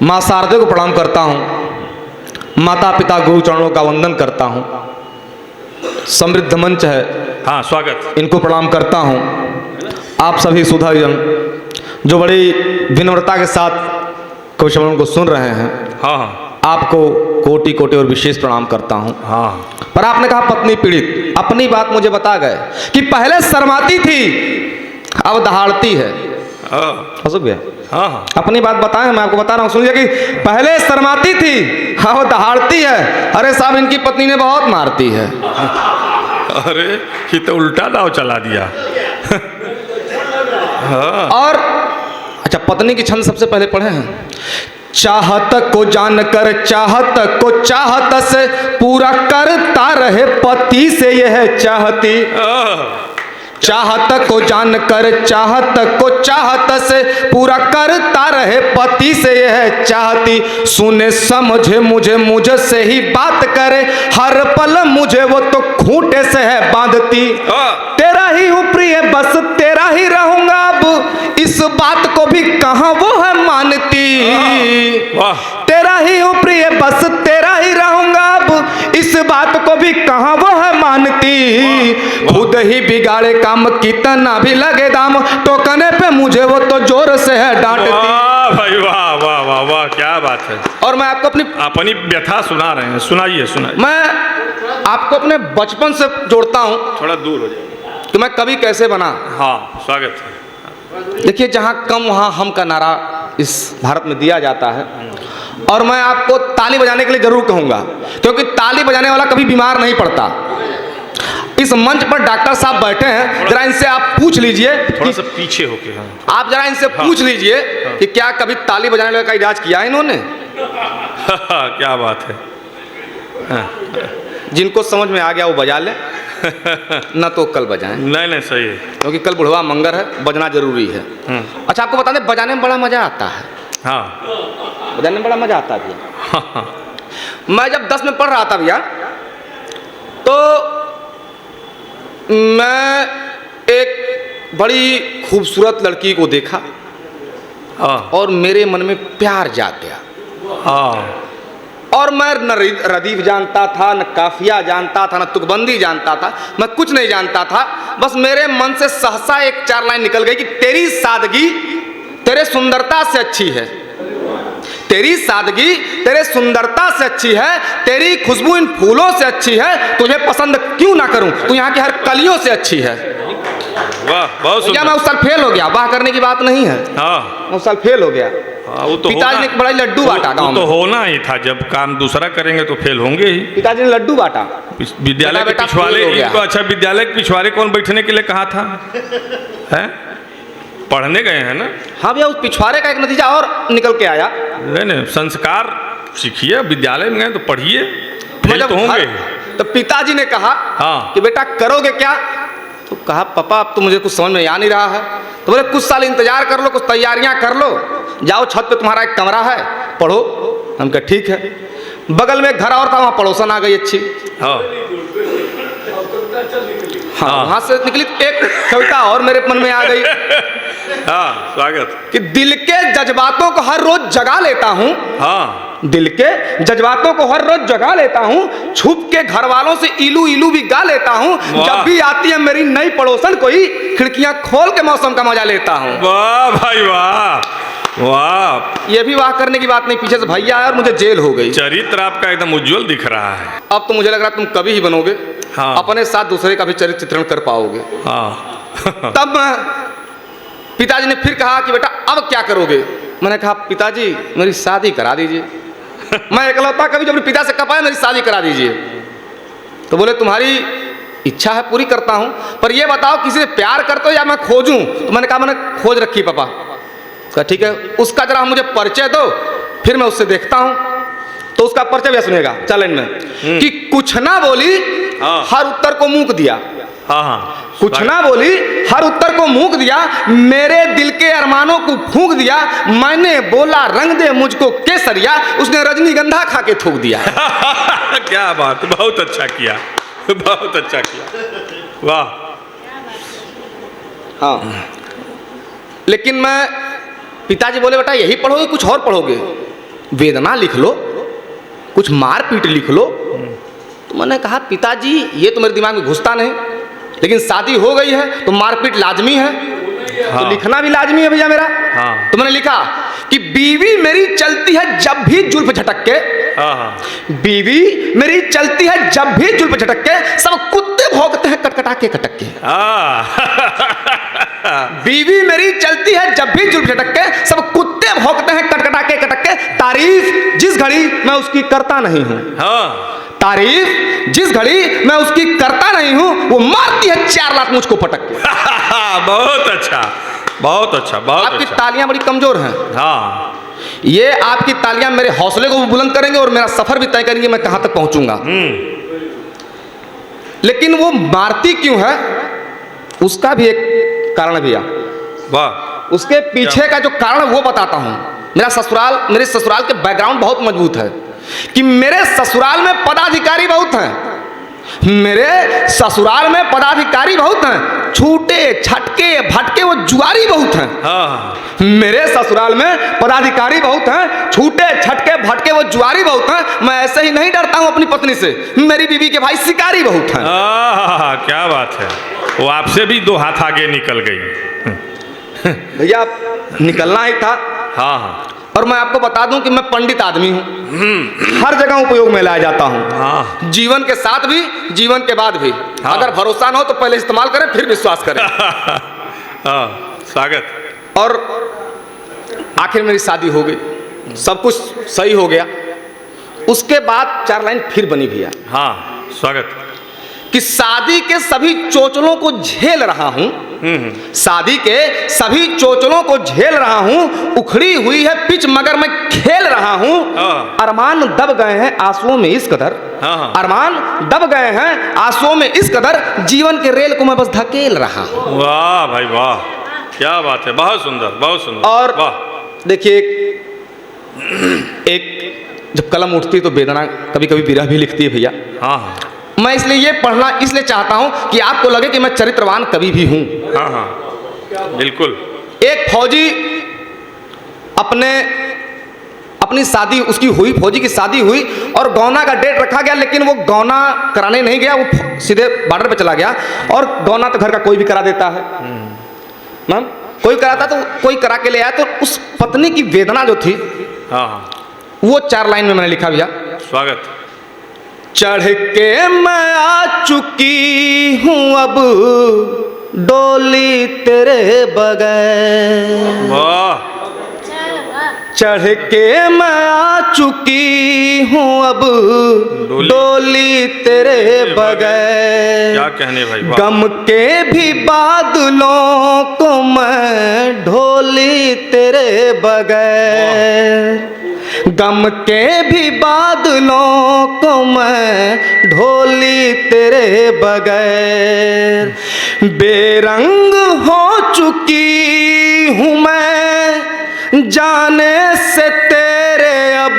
माँ शारदे को प्रणाम करता हूँ, माता पिता गुरु चरणों का वंदन करता हूँ। समृद्ध मंच है, हाँ स्वागत, इनको प्रणाम करता हूँ। आप सभी सुधाजन जो बड़ी विनम्रता के साथ कविश्रवण को सुन रहे हैं, हाँ हाँ, आपको कोटि कोटि और विशेष प्रणाम करता हूँ। हाँ पर आपने कहा पत्नी पीड़ित, अपनी बात मुझे बता गए कि पहले शर्माती थी अब दहाड़ती है। हंसुक भैया, हाँ हाँ, अपनी बात बताएं, मैं आपको बता रहा हूँ, सुनिए कि पहले शर्माती थी अब दहाड़ती है। अरे साहब, इनकी पत्नी ने बहुत मारती है। अरे ये तो उल्टा दाव चला दिया। हाँ। और अच्छा, पत्नी की छंद सबसे पहले पढ़े हैं। चाहत को जानकर चाहत को चाहत से पूरा करता रहे पति से यह चाहती। चाहत को जानकर चाहत को चाहत से पूरा करता रहे पति से यह चाहती। सुने समझे मुझे मुझसे ही बात करे, हर पल मुझे वो तो खूंटे से है बांधती। तेरा ही हूँ प्रिय बस तेरा ही रहूंगा अब, इस बात को भी कहाँ वो है मानती। तेरा ही हूँ प्रिय बस तेरा ही रहूंगा अब, इस बात को भी कहाँ वो है मानती। खुद ही बिगाड़े काम कितना भी लगे दाम, टोकने पे मुझे वो तो जोर से है डांटती। वाह भाई वाह वाह वाह वाह, क्या बात है। और मैं आपको अपनी व्यथा सुना रहे हैं, सुनाइए सुनाइए। मैं आपको अपने बचपन से जोड़ता हूँ। थोड़ा दूर हो जाए कि मैं कवि कैसे बना। हाँ स्वागत है। देखिए, जहाँ कम वहाँ हम का नारा इस भारत में दिया जाता है। और मैं आपको ताली बजाने के लिए जरूर कहूँगा, क्योंकि ताली बजाने वाला कभी बीमार नहीं पड़ता। इस मंच पर डॉक्टर साहब बैठे हैं, जरा इनसे आप पूछ लीजिए, थोड़ा सा पीछे होके। हाँ। आप जरा इनसे पूछ लीजिए कि क्या कभी ताली बजाने वाले का इलाज किया है इन्होंने। क्या बात है। हाँ। जिनको समझ में आ गया वो बजा ले, न तो कल बजाएं। नहीं नहीं, सही है, क्योंकि कल बुढ़वा मंगर है, बजना जरूरी है। अच्छा, आपको बता दें, बजाने में बड़ा मजा आता है। हाँ, बजाने में बड़ा मजा आता है भैया। हाँ। मैं जब 10 में पढ़ रहा था भैया, तो मैं एक बड़ी खूबसूरत लड़की को देखा और मेरे मन में प्यार जाग गया। और मैं न रदीफ जानता था, न काफिया जानता था, न तुकबंदी जानता था, मैं कुछ नहीं जानता था। बस मेरे मन से सहसा एक 4 लाइन निकल गई कि तेरी सादगी तेरे सुंदरता से अच्छी है, तेरी सादगी तेरे सुंदरता से अच्छी है, तेरी खुशबू इन फूलों से अच्छी है, तुझे पसंद क्यों ना करूं, तू यहाँ की हर कलियों से अच्छी है। वाह, बहुत सुंदर। मैं उस साल फेल हो गया, वाह करने की बात नहीं है। हाँ, उस साल फेल हो गया। हाँ, वो तो पिताजी ने एक बड़ा लड्डू बांटा गांव में। तो होना ही था, जब काम दूसरा करेंगे तो फेल होंगे ही। पिताजी ने लड्डू बांटा। विद्यालय के पिछवाड़े इनको, अच्छा विद्यालय के पिछवाड़े कौन बैठने के लिए कहा था? हैं? पढ़ने गए हैं ना? हाँ भैया, उस पिछवाड़े का एक नतीजा और निकल के आया। नहीं, संस्कार सीखिए, विद्यालय में गए तो पढ़िए, फेल तो होंगे। तो पिताजी ने कहा हाँ कि बेटा करोगे क्या? तो कहा पापा अब तो मुझे कुछ समझ में आ नहीं रहा है। तो बोले कुछ साल इंतजार कर लो, कुछ तैयारियां कर लो, जाओ छत पे तुम्हारा एक कमरा है, पढ़ो। हम कहा ठीक है। बगल में एक घर और था, वहाँ पड़ोसन आ गई अच्छी। हाँ, वहाँ से निकली एक कविता और मेरे मन में आ गई। हाँ स्वागत। कि दिल के जज्बातों को हर रोज जगा लेता हूँ। हाँ, दिल के जज्बातों को हर रोज जगा लेता हूँ, छुप के घर वालों से इलू इलू भी गा लेता हूँ। जब भी आती है मेरी नई पड़ोसन कोई, खिड़कियां खोल के मौसम का मजा लेता हूँ। वाह भाई वाह वाह। ये भी वाह करने की बात नहीं, पीछे से भैया आया और मुझे जेल हो गई। चरित्र आपका एकदम उज्जवल दिख रहा है। अब तो मुझे लग रहा है तुम कभी ही बनोगे। हाँ। अपने साथ दूसरे का भी चरित्र चित्रण कर पाओगे। हाँ। तब पिताजी ने फिर कहा कि बेटा अब क्या करोगे? मैंने कहा पिताजी मेरी शादी करा दीजिए। मैं इकलौता कभी जो अपने पिता से कह पाया, मेरी शादी करा दीजिए। तो बोले तुम्हारी इच्छा है पूरी करता हूँ, पर ये बताओ किसी से प्यार करते हो या मैं खोजूं? तो मैंने कहा मैंने खोज रखी पापा। कहा ठीक है, उसका जरा मुझे परिचय दो, फिर मैं उससे देखता हूँ। तो उसका परिचय भी सुनेगा चैलेंज में कि कुछ ना बोली हर उत्तर को मूक दिया। हाँ हाँ, कुछ ना बोली हर उत्तर को मूक दिया, मेरे दिल के अरमानों को फूंक दिया। मैंने बोला रंग दे मुझको केसरिया, उसने रजनीगंधा खा के थूक दिया। क्या बात, बहुत अच्छा किया, बहुत अच्छा किया, वाह। हाँ, लेकिन मैं पिताजी बोले बेटा यही पढ़ोगे कुछ और पढ़ोगे? वेदना लिख लो, कुछ मारपीट लिख लो। तो मैंने कहा पिताजी ये तो मेरे दिमाग में घुसता नहीं, लेकिन शादी हो गई है तो मारपीट लाजमी है। हाँ। तो लिखना भी लाजमी है भैया मेरा। हाँ। तो मैंने लिखा कि बीवी मेरी चलती है जब भी जुल्फ झटक के, बीवी मेरी चलती है जब भी जुल्फ झटक के, सब कुत्ते भौंकते हैं कटकटा के कटक के। बीवी मेरी चलती है जब भी जुल्फ झटक के, सब कुत्ते भौंकते हैं कटकटा के कटक के। तारीफ जिस घड़ी मैं उसकी करता नहीं हूँ, तारीफ जिस घड़ी मैं उसकी करता नहीं हूँ, वो मारती है 4 लाख मुझको पटक के। बहुत अच्छा, बहुत अच्छा, बहुत आपकी अच्छा। तालियां बड़ी कमजोर हैं। हाँ, ये आपकी तालियां मेरे हौसले को भी बुलंद करेंगे और मेरा सफर भी तय करेंगे मैं कहां तक पहुंचूंगा। लेकिन वो मारती क्यों है उसका भी एक कारण भैया। वाह। उसके पीछे का जो कारण वो बताता हूं। मेरे ससुराल के बैकग्राउंड बहुत मजबूत है कि मेरे ससुराल में पदाधिकारी बहुत हैं, मेरे ससुराल में पदाधिकारी बहुत हैं, छूटे छटके भटके वो जुआरी बहुत हैं। हाँ। मेरे ससुराल में पदाधिकारी बहुत हैं, छूटे छटके भटके वो जुआरी बहुत हैं। मैं ऐसे ही नहीं डरता हूं अपनी पत्नी से, मेरी बीवी के भाई शिकारी बहुत हैं। क्या बात है, वो आपसे भी 2 हाथ आगे निकल गई। भैया निकलना ही था। हाँ हाँ। और मैं आपको बता दूं कि मैं पंडित आदमी हूं, हर जगह उपयोग में लाया जाता हूं। हाँ। जीवन के साथ भी जीवन के बाद भी। हाँ। अगर भरोसा ना हो तो पहले इस्तेमाल करें फिर विश्वास करें। हाँ, स्वागत। और आखिर मेरी शादी हो गई, सब कुछ सही हो गया। उसके बाद 4 लाइन फिर बनी भैया। हाँ, स्वागत। कि शादी के सभी चोचलों को झेल रहा हूं, शादी के सभी चोचलों को झेल रहा हूं, उखड़ी हुई है पिच मगर मैं खेल रहा हूं। अरमान दब गए हैं आंसुओं में इस कदर, अरमान दब गए हैं आंसुओं में इस कदर, जीवन के रेल को मैं बस धकेल रहा हूं। वाह भाई वाह, क्या बात है, बहुत सुंदर, बहुत सुंदर। और वाह। देखिए एक जब कलम उठती तो वेदना कभी कभी विरह भी लिखती है भैया। हाँ हाँ। मैं इसलिए ये पढ़ना इसलिए चाहता हूं कि आपको लगे कि मैं चरित्रवान कवि भी हूं। हाँ हाँ, बिल्कुल। एक फौजी अपनी शादी उसकी हुई, फौजी की शादी हुई और गौना का डेट रखा गया, लेकिन वो गौना कराने नहीं गया, वो सीधे बॉर्डर पे चला गया। और गौना तो घर का कोई भी करा देता है, मैम कोई कराता तो कोई करा के ले आया। तो उस पत्नी की वेदना जो थी, हाँ हाँ, वो 4 लाइन में मैंने लिखा भैया। स्वागत। चढ़ के मैं आ चुकी हूँ अब डोली तेरे बगैर, वाह। चढ़ के मैं आ चुकी हूँ अब डोली तेरे बगैर। क्या कहने भाई, वाह। गम के भी बादलों को मैं ढोली तेरे बगैर, गम के भी बादलों को मैं ढोली तेरे बगैर। बेरंग हो चुकी हूँ मैं जाने से तेरे अब,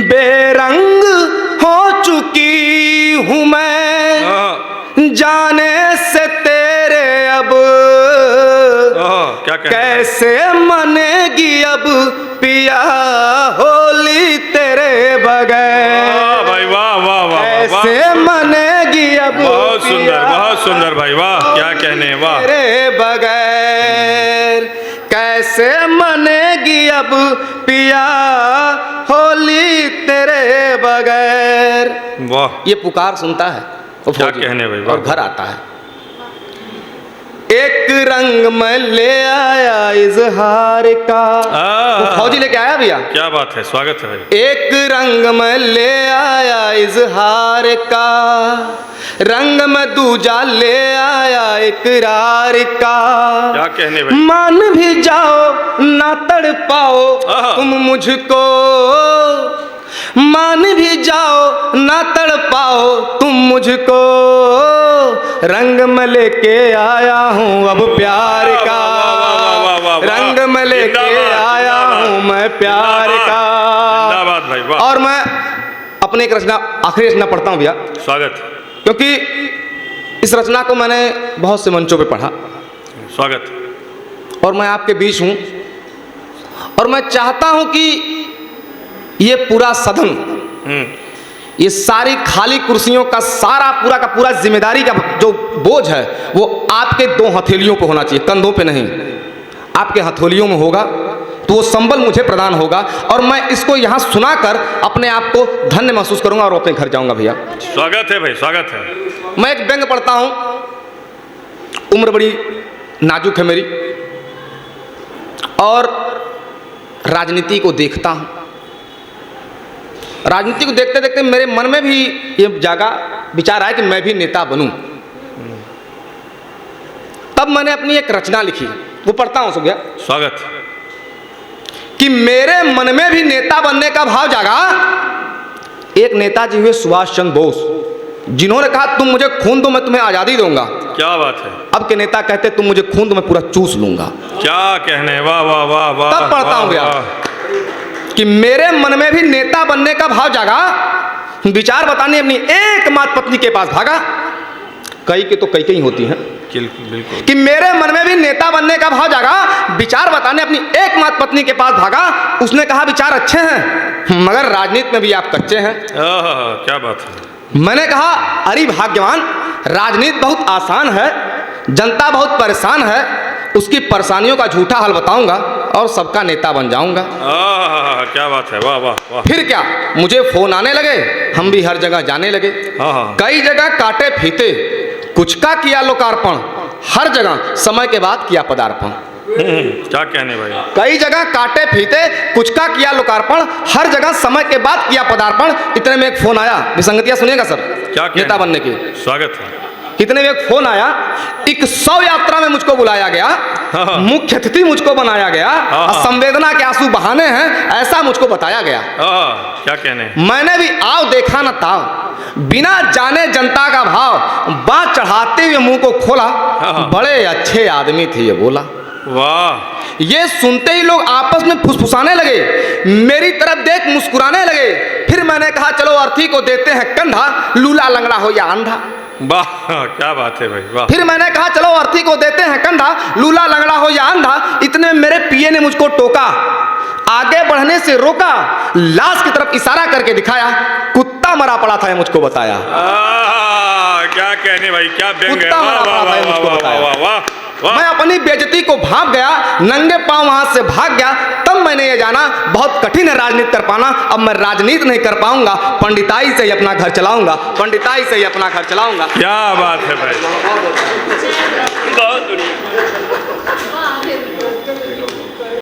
बेरंग हो चुकी हूँ मैं जाने से तेरे अब। क्या कैसे मनेगी अब पिया होली तेरे बगैर। भाई वाह वाह वाह। कैसे मनेगी अब, बहुत सुंदर, बहुत सुंदर भाई, वाह क्या कहने, वाह। तेरे बगैर कैसे मनेगी अब पिया होली तेरे बगैर। वाह। ये पुकार सुनता है वो क्या फौजी, कहने भाई, और घर आता है। एक रंग में ले आया इजहार का, वो फौजी लेके आया भैया। क्या बात है, स्वागत है भाई। एक रंग में ले आया इजहार का, रंग में दूजा ले आया इकरार का। क्या कहने भाई। मान भी जाओ ना तड़ पाओ तुम मुझको, मान भी जाओ ना तड़ पाओ तुम मुझको, रंग में लेके आया हूँ अब प्यार का, रंग में लेके आया हूँ मैं प्यार का। भाई वाह। और मैं अपने एक रचना, आखिरी रचना पढ़ता हूँ भैया। स्वागत। क्योंकि इस रचना को मैंने बहुत से मंचों पे पढ़ा, स्वागत। और मैं आपके बीच हूँ और मैं चाहता हूं कि ये पूरा सदन, ये सारी खाली कुर्सियों का सारा पूरा का पूरा जिम्मेदारी का जो बोझ है वो आपके 2 हथेलियों पे होना चाहिए, कंधों पे नहीं, आपके हथेलियों में होगा। तो वो संबल मुझे प्रदान होगा और मैं इसको यहाँ सुनाकर अपने आप को धन्य महसूस करूंगा और अपने घर जाऊंगा। भैया स्वागत है भाई, स्वागत है। मैं एक व्यंग पढ़ता हूं, उम्र बड़ी नाजुक है मेरी और राजनीति को देखता हूं। राजनीति को देखते देखते मेरे मन में भी ये जागा विचार आया कि मैं भी नेता बनूं। तब मैंने अपनी एक रचना लिखी, वो पढ़ता हूं। गया स्वागत कि मेरे मन में भी नेता बनने का भाव जागा। एक नेताजी हुए सुभाष चंद्र बोस, जिन्होंने कहा तुम मुझे खून दो मैं तुम्हें आजादी दूंगा। क्या बात है। अब के नेता कहते तुम मुझे खून दो मैं पूरा चूस लूंगा। क्या कहने, वाह वाह वाह वाह। तब पढ़ता हूं भैया कि मेरे मन में भी नेता बनने का भाव जागा। विचार बताने अपनी एकमात्र पत्नी के पास भागा। कई के तो कई होती हैं। बिल्कुल। कि मेरे मन में भी नेता बनने का भाव जागा। विचार बताने अपनी एकमात्र पत्नी के पास भागा। उसने कहा विचार अच्छे हैं मगर राजनीति में भी आप कच्चे हैं। क्या बात है। मैंने कहा अरे भाग्यवान, राजनीति बहुत आसान है, जनता बहुत परेशान है, उसकी परेशानियों का झूठा हल बताऊंगा और सबका नेता बन जाऊंगा। क्या बात है, वाह वाह वाह। फिर क्या, मुझे फोन आने लगे, हम भी हर जगह जाने लगे। कई जगह काटे फीते, कुछ का किया लोकार्पण, हर जगह समय के बाद किया पदार्पण। क्या कहने भाई। कई जगह काटे फीते, कुछ का किया लोकार्पण, हर जगह समय के बाद किया पदार्पण। इतने में एक फोन आया, विसंगतियां सुनिएगा सर, क्या नेता बनने की। स्वागत है। कितने में एक फोन आया, एक 100 यात्रा में मुझको बुलाया गया, मुख्य अतिथि मुझको बनाया गया, संवेदना के आंसू बहाने हैं ऐसा मुझको बताया गया। क्या कहने। मैंने भी आओ देखा न ताव, बिना जाने जनता का भाव, बात चढ़ाते हुए मुंह को खोला, बड़े अच्छे आदमी थे ये बोला। वाह। ये सुनते ही लोग आपस में फुसफुसाने लगे, मेरी तरफ देख मुस्कुराने लगे। फिर मैंने कहा चलो अर्थी को देते हैं कंधा, लूला लंगड़ा हो या अंधा। वाह, क्या बात है भाई, वाह। फिर मैंने कहा चलो अर्थी को देते हैं कंधा, लूला लंगड़ा हो या अंधा। इतने में मेरे पिए ने मुझको टोका, आगे बढ़ने से रोका, लाश की तरफ इशारा करके दिखाया, कुत्ता मरा पड़ा था ये मुझको बताया। क्या कहने भाई, क्या व्यंग है। कुत्ता मरा पड़ा था ये मुझको बताया। मैं अपनी बेइज्जती को भाग गया, नंगे पांव वहां से भाग गया। तब मैंने ये जाना बहुत कठिन है राजनीति कर पाना। अब मैं राजनीति नहीं कर पाऊंगा, पंडिताई से ही अपना घर चलाऊंगा, पंडिताई से ही अपना घर चलाऊंगा। क्या बात है भाई, बहुत